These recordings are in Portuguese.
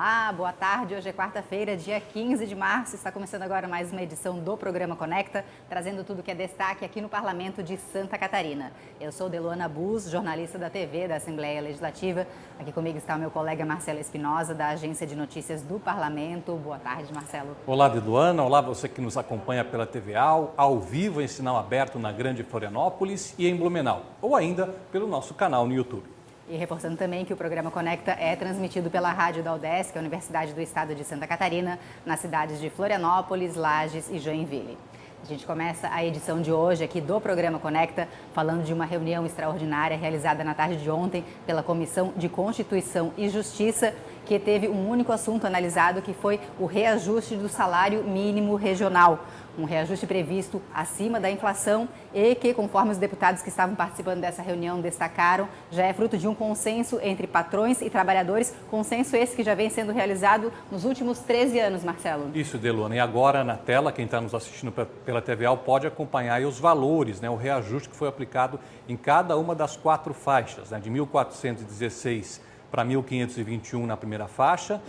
Olá, boa tarde. Hoje é quarta-feira, dia 15 de março. Está começando agora mais uma edição do Programa Conecta, trazendo tudo que é destaque aqui no Parlamento de Santa Catarina. Eu sou Deluana Bus, jornalista da TV da Assembleia Legislativa. Aqui comigo está o meu colega Marcelo Espinosa, da Agência de Notícias do Parlamento. Boa tarde, Marcelo. Olá, Deluana. Olá, você que nos acompanha pela TV ao vivo, em sinal aberto na Grande Florianópolis e em Blumenau, ou ainda pelo nosso canal no YouTube. E reforçando também que o programa Conecta é transmitido pela Rádio da UDESC, a Universidade do Estado de Santa Catarina, nas cidades de Florianópolis, Lages e Joinville. A gente começa a edição de hoje aqui do programa Conecta falando de uma reunião extraordinária realizada na tarde de ontem pela Comissão de Constituição e Justiça, que teve um único assunto analisado, que foi o reajuste do salário mínimo regional. Um reajuste previsto acima da inflação e que, conforme os deputados que estavam participando dessa reunião destacaram, já é fruto de um consenso entre patrões e trabalhadores, consenso esse que já vem sendo realizado nos últimos 13 anos, Marcelo. Isso, Deluana. E agora na tela, quem está nos assistindo pela TVA pode acompanhar aí os valores, o reajuste que foi aplicado em cada uma das 4 faixas, de 1.416 para 1.521 na primeira faixa,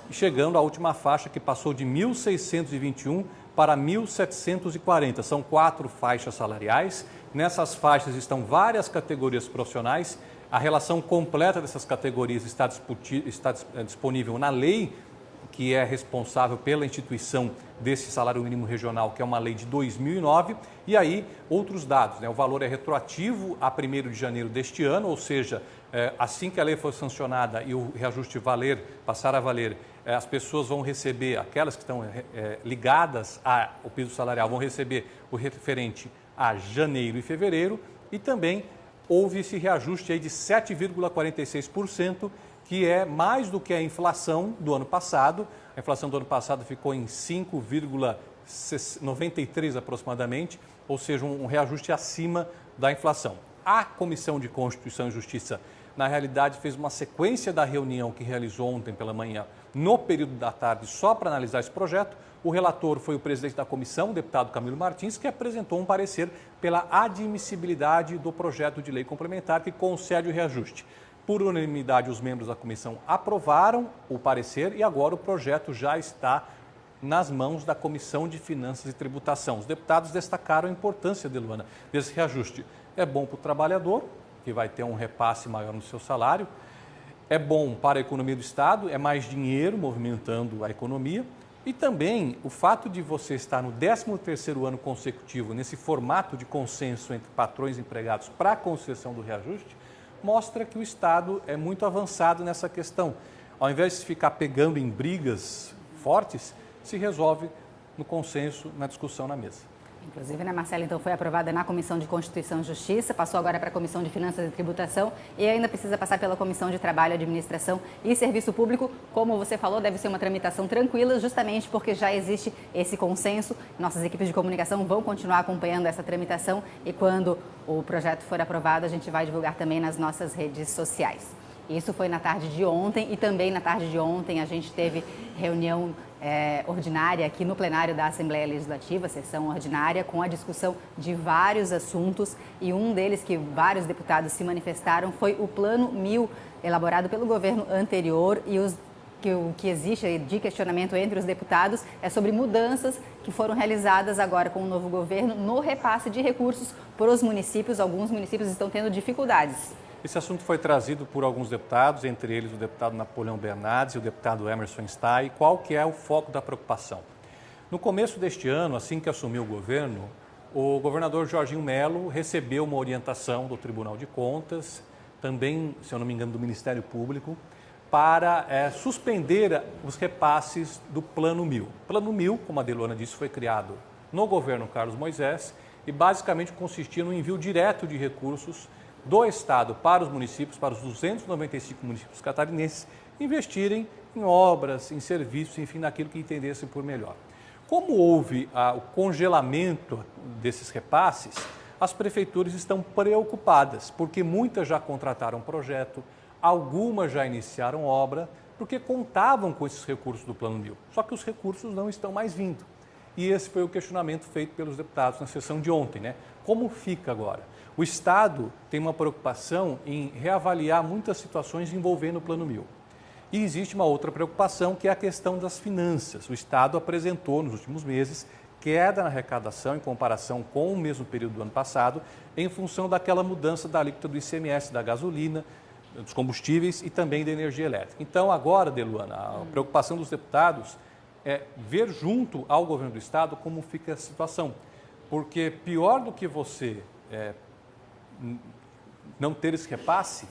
e chegando à última faixa que passou de 1.621 para 1.740. São 4 faixas salariais. Nessas faixas estão várias categorias profissionais. A relação completa dessas categorias está disponível na lei, que é responsável pela instituição desse salário mínimo regional, que é uma lei de 2009. E aí, outros dados, o valor é retroativo a 1º de janeiro deste ano, ou seja, assim que a lei for sancionada e o reajuste passar a valer, as pessoas vão receber, aquelas que estão ligadas ao piso salarial, vão receber o referente a janeiro e fevereiro, e também houve esse reajuste aí de 7,46%, que é mais do que a inflação do ano passado. A inflação do ano passado ficou em 5,93 aproximadamente, ou seja, um reajuste acima da inflação. A Comissão de Constituição e Justiça, na realidade, fez uma sequência da reunião que realizou ontem pela manhã, no período da tarde, só para analisar esse projeto. O relator foi o presidente da comissão, o deputado Camilo Martins, que apresentou um parecer pela admissibilidade do projeto de lei complementar que concede o reajuste. Por unanimidade, os membros da comissão aprovaram o parecer e agora o projeto já está nas mãos da Comissão de Finanças e Tributação. Os deputados destacaram a importância, Deluana, desse reajuste. É bom para o trabalhador, que vai ter um repasse maior no seu salário. É bom para a economia do Estado, é mais dinheiro movimentando a economia. E também o fato de você estar no 13º ano consecutivo, nesse formato de consenso entre patrões e empregados para a concessão do reajuste, mostra que o Estado é muito avançado nessa questão. Ao invés de ficar pegando em brigas fortes, se resolve no consenso, na discussão na mesa. Inclusive, Marcelo, então foi aprovada na Comissão de Constituição e Justiça, passou agora para a Comissão de Finanças e Tributação e ainda precisa passar pela Comissão de Trabalho, Administração e Serviço Público. Como você falou, deve ser uma tramitação tranquila, justamente porque já existe esse consenso. Nossas equipes de comunicação vão continuar acompanhando essa tramitação e quando o projeto for aprovado, a gente vai divulgar também nas nossas redes sociais. Isso foi na tarde de ontem e também na tarde de ontem a gente teve reunião ordinária aqui no plenário da Assembleia Legislativa, sessão ordinária, com a discussão de vários assuntos e um deles que vários deputados se manifestaram foi o Plano 1000, elaborado pelo governo anterior e o que existe de questionamento entre os deputados é sobre mudanças que foram realizadas agora com o novo governo no repasse de recursos para os municípios. Alguns municípios estão tendo dificuldades. Esse assunto foi trazido por alguns deputados, entre eles o deputado Napoleão Bernardes e o deputado Emerson Stay. Qual que é o foco da preocupação? No começo deste ano, assim que assumiu o governo, o governador Jorginho Melo recebeu uma orientação do Tribunal de Contas, também, se eu não me engano, do Ministério Público, para suspender os repasses do Plano 1000. O Plano 1000, como a Deluana disse, foi criado no governo Carlos Moisés e basicamente consistia no envio direto de recursos do Estado para os municípios, para os 295 municípios catarinenses, investirem em obras, em serviços, enfim, naquilo que entendessem por melhor. Como houve o congelamento desses repasses, as prefeituras estão preocupadas, porque muitas já contrataram projeto, algumas já iniciaram obra, porque contavam com esses recursos do Plano 1000. Só que os recursos não estão mais vindo. E esse foi o questionamento feito pelos deputados na sessão de ontem, Como fica agora? O Estado tem uma preocupação em reavaliar muitas situações envolvendo o Plano 1000. E existe uma outra preocupação, que é a questão das finanças. O Estado apresentou nos últimos meses queda na arrecadação em comparação com o mesmo período do ano passado, em função daquela mudança da alíquota do ICMS, da gasolina, dos combustíveis e também da energia elétrica. Então, agora, Deluana, a preocupação dos deputados é ver junto ao governo do Estado como fica a situação. Porque pior do que você não ter esse repasse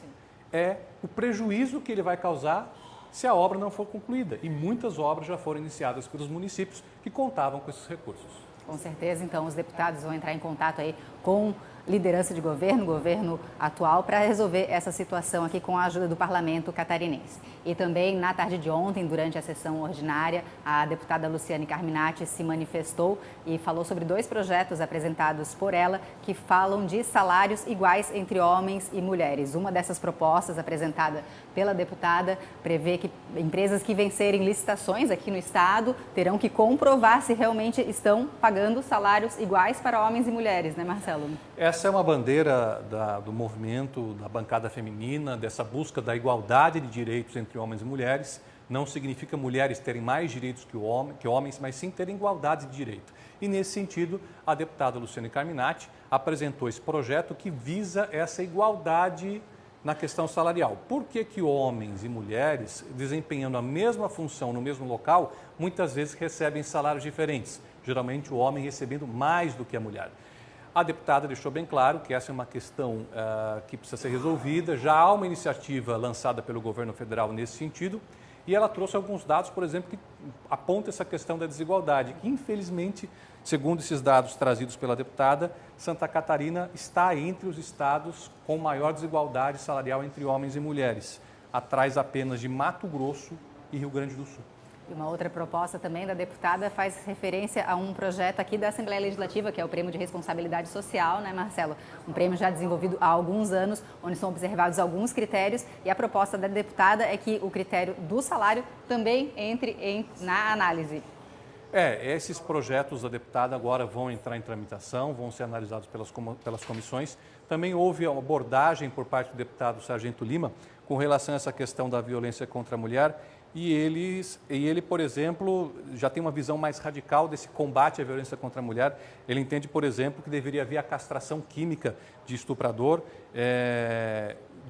é o prejuízo que ele vai causar se a obra não for concluída. E muitas obras já foram iniciadas pelos municípios que contavam com esses recursos. Com certeza, então, os deputados vão entrar em contato aí com liderança de governo atual, para resolver essa situação aqui com a ajuda do parlamento catarinense. E também, na tarde de ontem, durante a sessão ordinária, a deputada Luciane Carminati se manifestou e falou sobre 2 projetos apresentados por ela que falam de salários iguais entre homens e mulheres. Uma dessas propostas apresentada pela deputada prevê que empresas que vencerem licitações aqui no estado terão que comprovar se realmente estão pagando salários iguais para homens e mulheres, né, Marcelo? Essa é uma bandeira do movimento da bancada feminina, dessa busca da igualdade de direitos entre homens e mulheres. Não significa mulheres terem mais direitos que homens, mas sim terem igualdade de direito. E nesse sentido, a deputada Luciane Carminati apresentou esse projeto que visa essa igualdade na questão salarial. Por que homens e mulheres, desempenhando a mesma função no mesmo local, muitas vezes recebem salários diferentes? Geralmente o homem recebendo mais do que a mulher. A deputada deixou bem claro que essa é uma questão que precisa ser resolvida. Já há uma iniciativa lançada pelo governo federal nesse sentido e ela trouxe alguns dados, por exemplo, que apontam essa questão da desigualdade. Infelizmente, segundo esses dados trazidos pela deputada, Santa Catarina está entre os estados com maior desigualdade salarial entre homens e mulheres, atrás apenas de Mato Grosso e Rio Grande do Sul. E uma outra proposta também da deputada faz referência a um projeto aqui da Assembleia Legislativa, que é o Prêmio de Responsabilidade Social, né, Marcelo? Um prêmio já desenvolvido há alguns anos, onde são observados alguns critérios, e a proposta da deputada é que o critério do salário também entre na análise. Esses projetos da deputada agora vão entrar em tramitação, vão ser analisados pelas comissões. Também houve uma abordagem por parte do deputado Sargento Lima com relação a essa questão da violência contra a mulher. E ele, por exemplo, já tem uma visão mais radical desse combate à violência contra a mulher. Ele entende, por exemplo, que deveria haver a castração química de estuprador,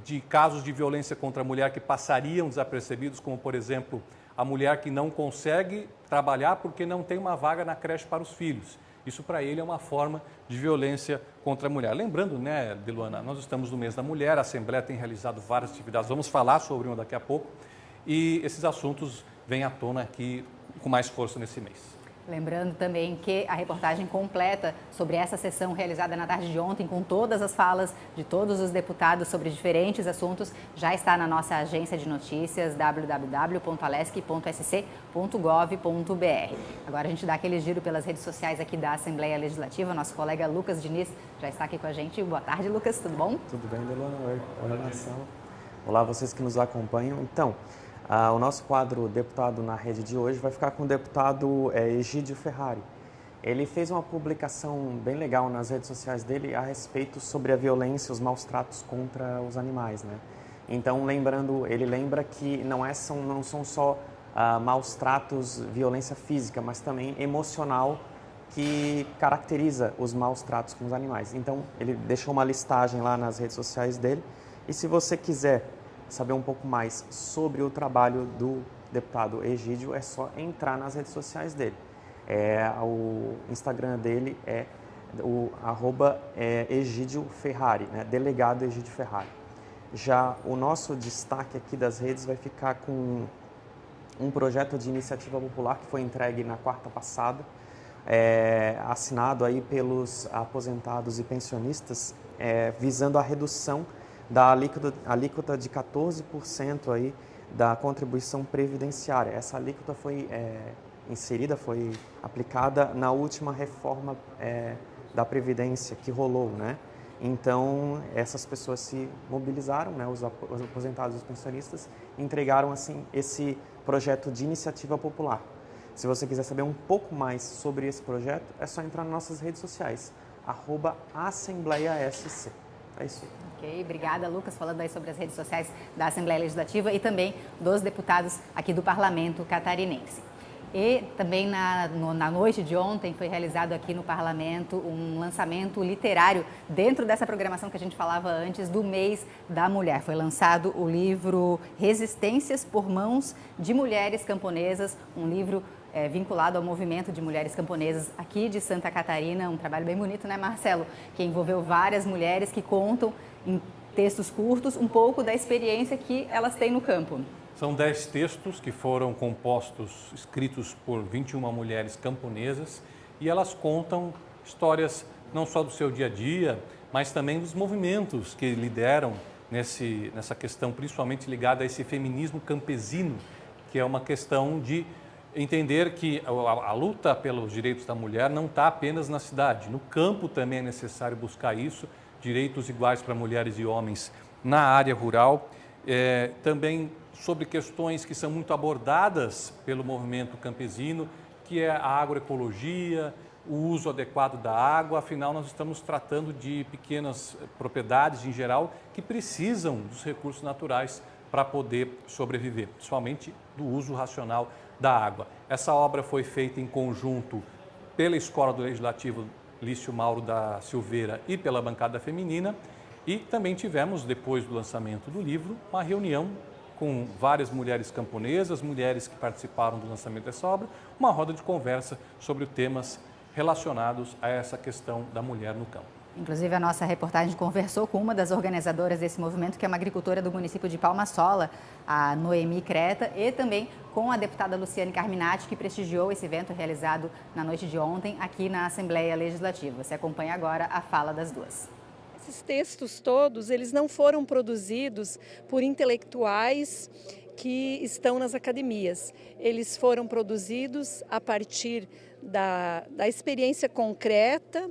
de casos de violência contra a mulher que passariam desapercebidos, como, por exemplo, a mulher que não consegue trabalhar porque não tem uma vaga na creche para os filhos. Isso, para ele, é uma forma de violência contra a mulher. Lembrando, né, Deluana, nós estamos no mês da mulher, a Assembleia tem realizado várias atividades, vamos falar sobre uma daqui a pouco. E esses assuntos vêm à tona aqui com mais força nesse mês. Lembrando também que a reportagem completa sobre essa sessão realizada na tarde de ontem, com todas as falas de todos os deputados sobre diferentes assuntos, já está na nossa agência de notícias www.alesc.sc.gov.br. Agora a gente dá aquele giro pelas redes sociais aqui da Assembleia Legislativa. Nosso colega Lucas Diniz já está aqui com a gente. Boa tarde, Lucas, tudo bom? Tudo bem, Delona? Oi, Marcelo. Olá, vocês que nos acompanham. Então, o nosso quadro Deputado na Rede de hoje vai ficar com o deputado Egídio Ferrari. Ele fez uma publicação bem legal nas redes sociais dele a respeito sobre a violência, os maus tratos contra os animais, né? Então, ele lembra que não são só maus tratos, violência física, mas também emocional que caracteriza os maus tratos com os animais. Então, ele deixou uma listagem lá nas redes sociais dele. E se você quiser saber um pouco mais sobre o trabalho do deputado Egídio, é só entrar nas redes sociais dele. O Instagram dele é o @Egídio Ferrari, né? Delegado Egídio Ferrari. Já o nosso destaque aqui das redes vai ficar com um projeto de iniciativa popular que foi entregue na quarta passada, assinado aí pelos aposentados e pensionistas, visando a redução da alíquota de 14% aí da contribuição previdenciária. Essa alíquota foi foi aplicada na última reforma da Previdência que rolou, né? Então, essas pessoas se mobilizaram, né? Os aposentados e os pensionistas entregaram, assim, esse projeto de iniciativa popular. Se você quiser saber um pouco mais sobre esse projeto, é só entrar nas nossas redes sociais, @AssembleiaSC. É isso. Ok, obrigada, Lucas, falando aí sobre as redes sociais da Assembleia Legislativa e também dos deputados aqui do Parlamento Catarinense. E também na noite de ontem foi realizado aqui no Parlamento um lançamento literário dentro dessa programação que a gente falava antes do mês da mulher. Foi lançado o livro Resistências por Mãos de Mulheres Camponesas, um livro vinculado ao movimento de mulheres camponesas aqui de Santa Catarina, um trabalho bem bonito, né, Marcelo? Que envolveu várias mulheres que contam em textos curtos um pouco da experiência que elas têm no campo. São 10 textos que foram escritos por 21 mulheres camponesas e elas contam histórias não só do seu dia a dia, mas também dos movimentos que lideram nessa questão, principalmente ligada a esse feminismo campesino, que é uma questão de entender que a luta pelos direitos da mulher não está apenas na cidade. No campo também é necessário buscar isso, direitos iguais para mulheres e homens na área rural. Também sobre questões que são muito abordadas pelo movimento campesino, que é a agroecologia, o uso adequado da água. Afinal, nós estamos tratando de pequenas propriedades em geral que precisam dos recursos naturais para poder sobreviver, principalmente do uso racional da água. Essa obra foi feita em conjunto pela Escola do Legislativo Lício Mauro da Silveira e pela bancada feminina. E também tivemos, depois do lançamento do livro, uma reunião com várias mulheres camponesas, mulheres que participaram do lançamento dessa obra, uma roda de conversa sobre temas relacionados a essa questão da mulher no campo. Inclusive, a nossa reportagem conversou com uma das organizadoras desse movimento, que é uma agricultora do município de Palma Sola, a Noemi Creta, e também com a deputada Luciane Carminati, que prestigiou esse evento realizado na noite de ontem aqui na Assembleia Legislativa. Você acompanha agora a fala das duas. Esses textos todos, eles não foram produzidos por intelectuais que estão nas academias. Eles foram produzidos a partir da experiência concreta,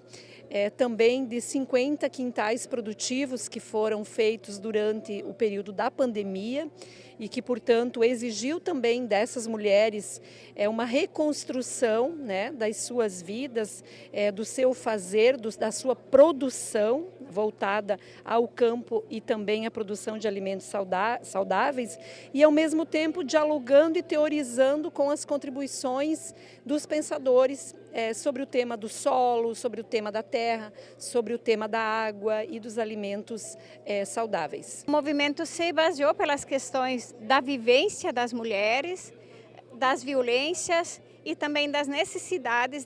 também de 50 quintais produtivos que foram feitos durante o período da pandemia e que, portanto, exigiu também dessas mulheres uma reconstrução, né, das suas vidas, do seu fazer, da sua produção voltada ao campo e também à produção de alimentos saudáveis e, ao mesmo tempo, dialogando e teorizando com as contribuições dos pensadores sobre o tema do solo, sobre o tema da terra, sobre o tema da água e dos alimentos saudáveis. O movimento se baseou pelas questões da vivência das mulheres, das violências e também das necessidades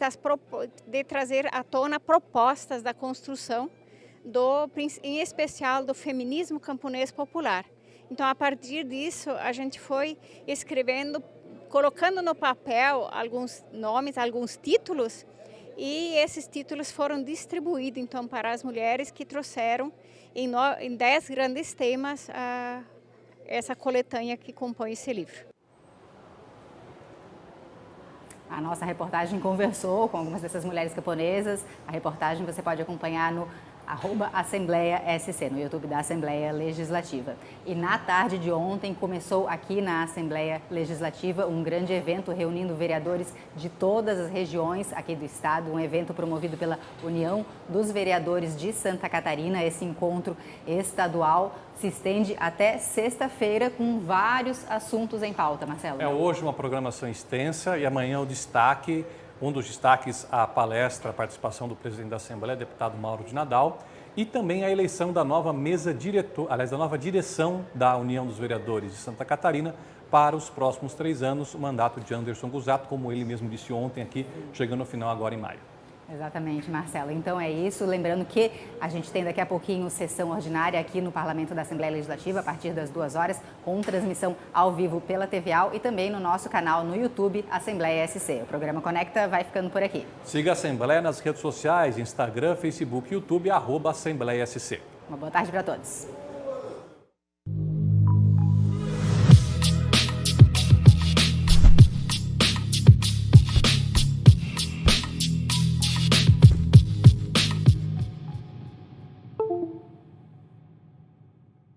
de trazer à tona propostas da construção, em especial do feminismo camponês popular. Então, a partir disso, a gente foi escrevendo, colocando no papel alguns nomes, alguns títulos, e esses títulos foram distribuídos então para as mulheres que trouxeram em 10 grandes temas essa coletânea que compõe esse livro. A nossa reportagem conversou com algumas dessas mulheres camponesas. A reportagem você pode acompanhar no @AssembleiaSC, no YouTube da Assembleia Legislativa. E na tarde de ontem começou aqui na Assembleia Legislativa um grande evento reunindo vereadores de todas as regiões aqui do estado, um evento promovido pela União dos Vereadores de Santa Catarina. Esse encontro estadual se estende até sexta-feira com vários assuntos em pauta, Marcelo. É hoje uma programação extensa e amanhã o destaque. Um dos destaques, a palestra, a participação do presidente da Assembleia, deputado Mauro de Nadal, e também a eleição da nova da nova direção da União dos Vereadores de Santa Catarina para os próximos 3 anos, o mandato de Anderson Gusato, como ele mesmo disse ontem aqui, chegando ao final agora em maio. Exatamente, Marcelo. Então é isso. Lembrando que a gente tem daqui a pouquinho sessão ordinária aqui no Parlamento da Assembleia Legislativa, a partir das 2 horas, com transmissão ao vivo pela TVAL e também no nosso canal no YouTube, Assembleia SC. O programa Conecta vai ficando por aqui. Siga a Assembleia nas redes sociais, Instagram, Facebook, YouTube, @Assembleia SC. Uma boa tarde para todos.